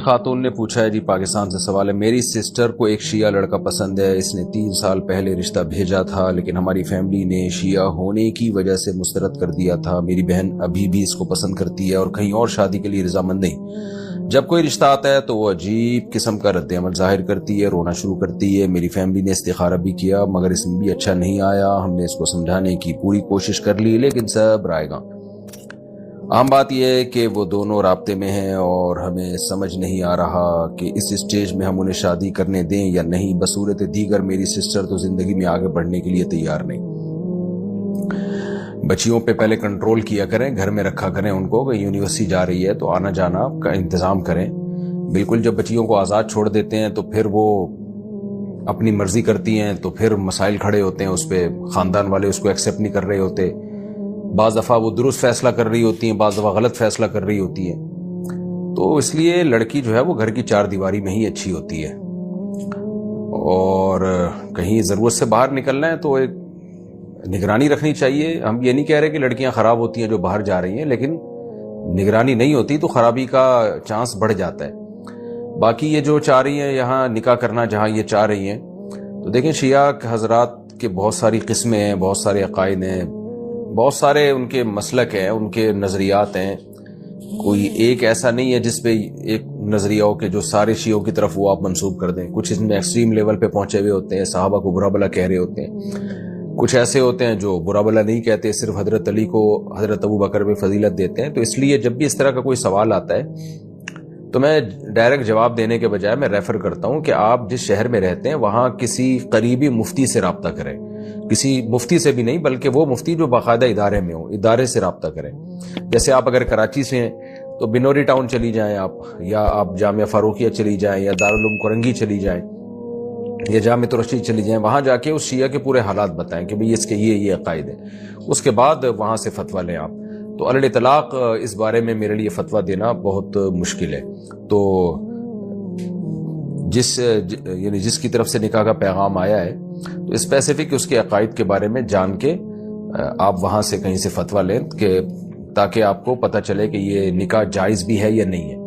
خاتون نے پوچھا ہے جی، پاکستان سے سوال ہے، میری سسٹر کو ایک شیعہ لڑکا پسند ہے، اس نے 3 سال پہلے رشتہ بھیجا تھا لیکن ہماری فیملی نے شیعہ ہونے کی وجہ سے مسترد کر دیا تھا۔ میری بہن ابھی بھی اس کو پسند کرتی ہے اور کہیں اور شادی کے لیے رضامند نہیں۔ جب کوئی رشتہ آتا ہے تو وہ عجیب قسم کا رد عمل ظاہر کرتی ہے، رونا شروع کرتی ہے۔ میری فیملی نے استخارہ بھی کیا مگر اس میں بھی اچھا نہیں آیا۔ ہم نے اس کو سمجھانے کی پوری کوشش کر لی لیکن سب رائے گاں۔ عام بات یہ ہے کہ وہ دونوں رابطے میں ہیں اور ہمیں سمجھ نہیں آ رہا کہ اس اسٹیج میں ہم انہیں شادی کرنے دیں یا نہیں۔ بصورت دیگر میری سسٹر تو زندگی میں آگے بڑھنے کے لیے تیار نہیں۔ بچیوں پہ پہلے کنٹرول کیا کریں، گھر میں رکھا کریں ان کو، کہ یونیورسٹی جا رہی ہے تو آنا جانا کا انتظام کریں۔ بالکل جب بچیوں کو آزاد چھوڑ دیتے ہیں تو پھر وہ اپنی مرضی کرتی ہیں تو پھر مسائل کھڑے ہوتے ہیں اس پہ، خاندان والے اس کو ایکسیپٹ نہیں کر رہے ہوتے۔ بعض دفعہ وہ درست فیصلہ کر رہی ہوتی ہیں، بعض دفعہ غلط فیصلہ کر رہی ہوتی ہیں۔ تو اس لیے لڑکی جو ہے وہ گھر کی 4 دیواری میں ہی اچھی ہوتی ہے، اور کہیں ضرورت سے باہر نکلنا ہے تو ایک نگرانی رکھنی چاہیے۔ ہم یہ نہیں کہہ رہے کہ لڑکیاں خراب ہوتی ہیں جو باہر جا رہی ہیں، لیکن نگرانی نہیں ہوتی تو خرابی کا چانس بڑھ جاتا ہے۔ باقی یہ جو چاہ رہی ہیں یہاں نکاح کرنا جہاں یہ چاہ رہی ہیں، تو دیکھیں شیعہ حضرات کے بہت ساری قسمیں ہیں، بہت سارے عقائد ہیں، بہت سارے ان کے مسلک ہیں، ان کے نظریات ہیں۔ کوئی ایک ایسا نہیں ہے جس پہ ایک نظریہ ہو کہ جو سارے شیعوں کی طرف وہ آپ منسوب کر دیں۔ کچھ اس میں ایکسٹریم لیول پہ پہنچے ہوئے ہوتے ہیں، صحابہ کو برا بلا کہہ رہے ہوتے ہیں۔ کچھ ایسے ہوتے ہیں جو برا بلا نہیں کہتے، صرف حضرت علی کو حضرت ابو بکر پہ فضیلت دیتے ہیں۔ تو اس لیے جب بھی اس طرح کا کوئی سوال آتا ہے تو میں ڈائریکٹ جواب دینے کے بجائے میں ریفر کرتا ہوں کہ آپ جس شہر میں رہتے ہیں وہاں کسی قریبی مفتی سے رابطہ کریں۔ کسی مفتی سے بھی نہیں بلکہ وہ مفتی جو باقاعدہ ادارے میں ہو، ادارے سے رابطہ کریں۔ جیسے آپ اگر کراچی سے ہیں تو بنوری ٹاؤن چلی جائیں آپ، یا آپ جامعہ فاروقیہ چلی جائیں، یا دارالعلوم کرنگی چلی جائیں، یا جامعہ رشید چلی جائیں۔ وہاں جا کے اس شیعہ کے پورے حالات بتائیں کہ بھئی اس کے یہ عقائد ہیں، اس کے بعد وہاں سے فتویٰ لیں آپ۔ تو علی اطلاق اس بارے میں میرے لیے فتویٰ دینا بہت مشکل ہے۔ تو جس کی طرف سے نکاح کا پیغام آیا ہے تو اسپیسیفک اس کے عقائد کے بارے میں جان کے آپ وہاں سے کہیں سے فتویٰ لیں، کہ تاکہ آپ کو پتہ چلے کہ یہ نکاح جائز بھی ہے یا نہیں ہے۔